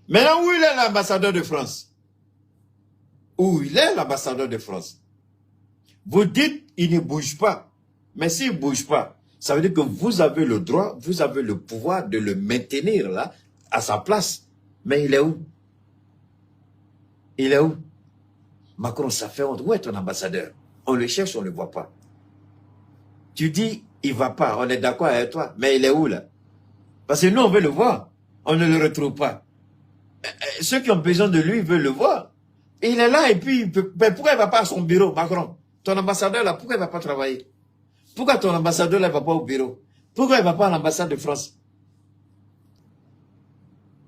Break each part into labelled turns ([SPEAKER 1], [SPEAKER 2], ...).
[SPEAKER 1] Maintenant, où il est l'ambassadeur de France? Où il est l'ambassadeur de France? Vous dites, il ne bouge pas. Mais s'il ne bouge pas, ça veut dire que vous avez le droit, vous avez le pouvoir de le maintenir là, à sa place. Mais il est où? Il est où? Macron, ça fait honte. Où est ton ambassadeur? On le cherche, on ne le voit pas. Tu dis, il ne va pas, on est d'accord avec toi. Mais il est où là? Parce que nous, on veut le voir. On ne le retrouve pas. Ceux qui ont besoin de lui veulent le voir. Et il est là et puis, mais pourquoi il ne va pas à son bureau, Macron? Ton ambassadeur là, pourquoi il ne va pas travailler? Pourquoi ton ambassadeur là ne va pas au bureau? Pourquoi il ne va pas à l'ambassade de France?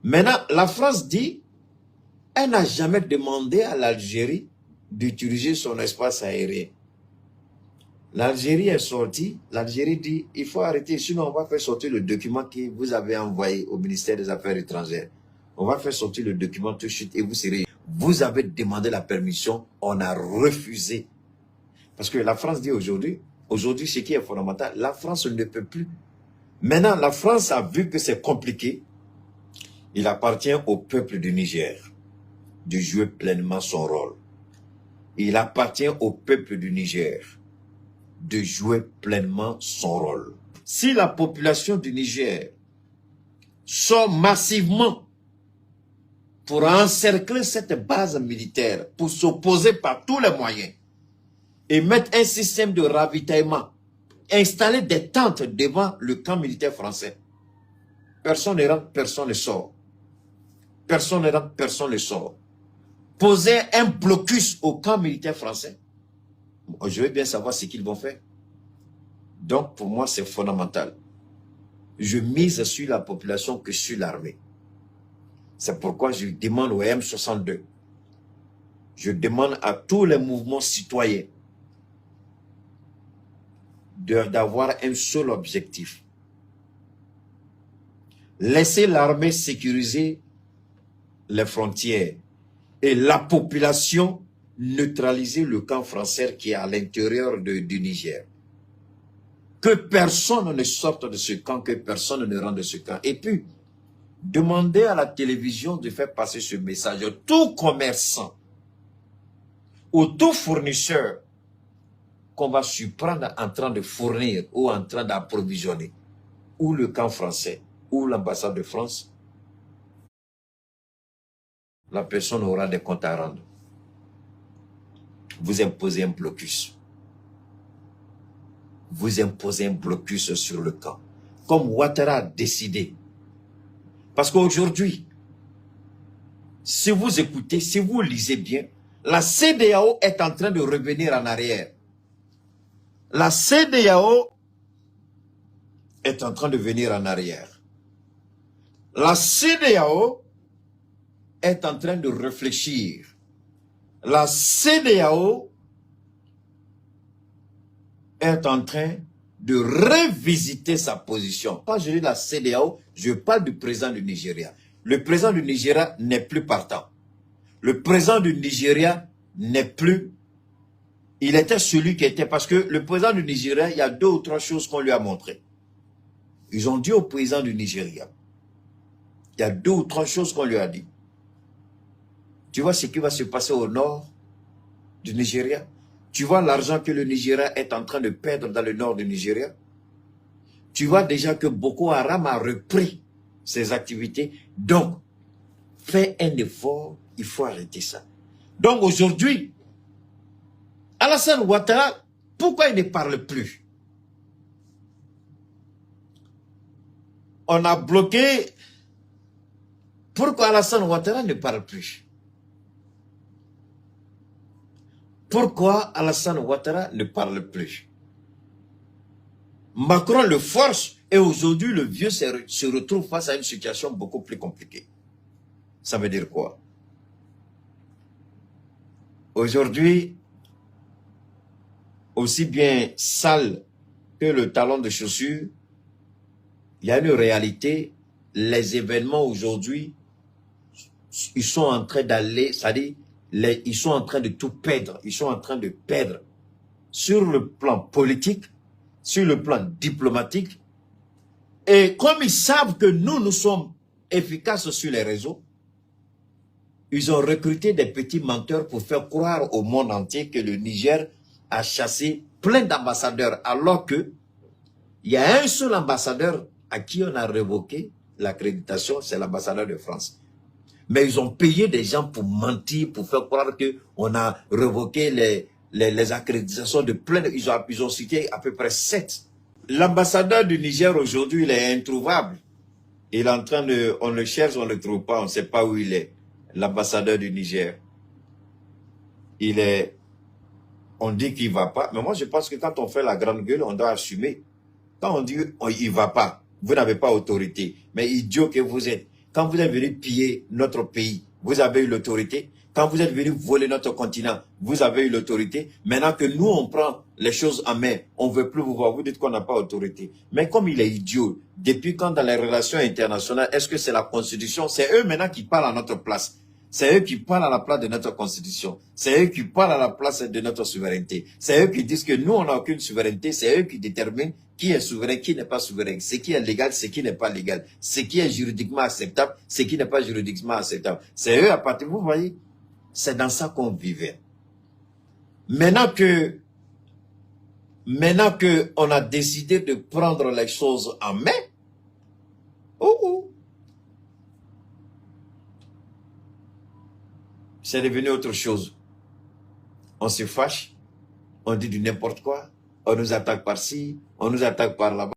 [SPEAKER 1] Maintenant, la France dit, elle n'a jamais demandé à l'Algérie d'utiliser son espace aérien. L'Algérie est sortie, l'Algérie dit, il faut arrêter, sinon on va faire sortir le document que vous avez envoyé au ministère des Affaires étrangères. On va faire sortir le document tout de suite et vous serez... Vous avez demandé la permission, on a refusé. Parce que la France dit aujourd'hui, ce qui est fondamental, la France ne peut plus. Maintenant, la France a vu que c'est compliqué. Il appartient au peuple du Niger de jouer pleinement son rôle. Il appartient au peuple du Niger de jouer pleinement son rôle. Si la population du Niger sort massivement pour encercler cette base militaire, pour s'opposer par tous les moyens, et mettre un système de ravitaillement, installer des tentes devant le camp militaire français, personne ne rentre, personne ne sort. Personne ne rentre, personne ne sort. Poser un blocus au camp militaire français, je veux bien savoir ce qu'ils vont faire. Donc, pour moi, c'est fondamental. Je mise sur la population que sur l'armée. C'est pourquoi je demande au M62, je demande à tous les mouvements citoyens d'avoir un seul objectif. Laisser l'armée sécuriser les frontières et la population neutraliser le camp français qui est à l'intérieur du Niger. Que personne ne sorte de ce camp, que personne ne rentre de ce camp. Et puis, demandez à la télévision de faire passer ce message. Tout commerçant ou tout fournisseur qu'on va surprendre en train de fournir ou en train d'approvisionner, ou le camp français, ou l'ambassade de France, la personne aura des comptes à rendre. Vous imposez un blocus. Vous imposez un blocus sur le camp. Comme Ouattara a décidé. Parce qu'aujourd'hui, si vous écoutez, si vous lisez bien, la CEDEAO est en train de revenir en arrière. La CEDEAO est en train de venir en arrière. La CEDEAO est en train de réfléchir. La CEDEAO est en train de revisiter sa position. Quand je dis la CEDEAO, je parle du président du Nigeria. Le président du Nigeria n'est plus partant. Le président du Nigeria n'est plus... Il était celui qui était... Parce que le président du Nigeria, il y a 2 ou 3 choses qu'on lui a montrées. Ils ont dit au président du Nigeria, il y a 2 ou 3 choses qu'on lui a dit. Tu vois ce qui va se passer au nord du Nigeria? Tu vois l'argent que le Nigeria est en train de perdre dans le nord du Nigeria? Tu vois déjà que Boko Haram a repris ses activités. Donc, fais un effort, il faut arrêter ça. Donc aujourd'hui, Alassane Ouattara, pourquoi il ne parle plus? On a bloqué. Pourquoi Alassane Ouattara ne parle plus? Pourquoi Alassane Ouattara ne parle plus? Macron le force et aujourd'hui le vieux se retrouve face à une situation beaucoup plus compliquée. Ça veut dire quoi? Aujourd'hui, aussi bien sale que le talon de chaussure, il y a une réalité. Les événements aujourd'hui, ils sont en train d'aller, c'est-à-dire, ils sont en train de tout perdre. Ils sont en train de perdre sur le plan politique, sur le plan diplomatique. Et comme ils savent que nous sommes efficaces sur les réseaux, ils ont recruté des petits menteurs pour faire croire au monde entier que le Niger a chassé plein d'ambassadeurs, alors que il y a un seul ambassadeur à qui on a révoqué l'accréditation, c'est l'ambassadeur de France. Mais ils ont payé des gens pour mentir, pour faire croire qu'on a révoqué les accréditations de plein de... Ils ont cité à peu près 7. L'ambassadeur du Niger aujourd'hui, il est introuvable. Il est en train de... On le cherche, on ne le trouve pas, on ne sait pas où il est. L'ambassadeur du Niger. Il est... On dit qu'il ne va pas. Mais moi, je pense que quand on fait la grande gueule, on doit assumer. Quand on dit il ne va pas, vous n'avez pas autorité. Mais idiot que vous êtes. Quand vous êtes venu piller notre pays, vous avez eu l'autorité. Quand vous êtes venu voler notre continent, vous avez eu l'autorité. Maintenant que nous, on prend les choses en main, on ne veut plus vous voir, vous dites qu'on n'a pas autorité. Mais comme il est idiot, depuis quand dans les relations internationales, est-ce que c'est la Constitution? C'est eux maintenant qui parlent à notre place. C'est eux qui parlent à la place de notre Constitution. C'est eux qui parlent à la place de notre souveraineté. C'est eux qui disent que nous, on n'a aucune souveraineté. C'est eux qui déterminent qui est souverain, qui n'est pas souverain, ce qui est légal, ce qui n'est pas légal, ce qui est juridiquement acceptable, ce qui n'est pas juridiquement acceptable. C'est eux à partir, vous voyez, c'est dans ça qu'on vivait. Maintenant que on a décidé de prendre les choses en main, c'est devenu autre chose. On se fâche, on dit du n'importe quoi, on nous attaque par-ci, on nous attaque par là-bas.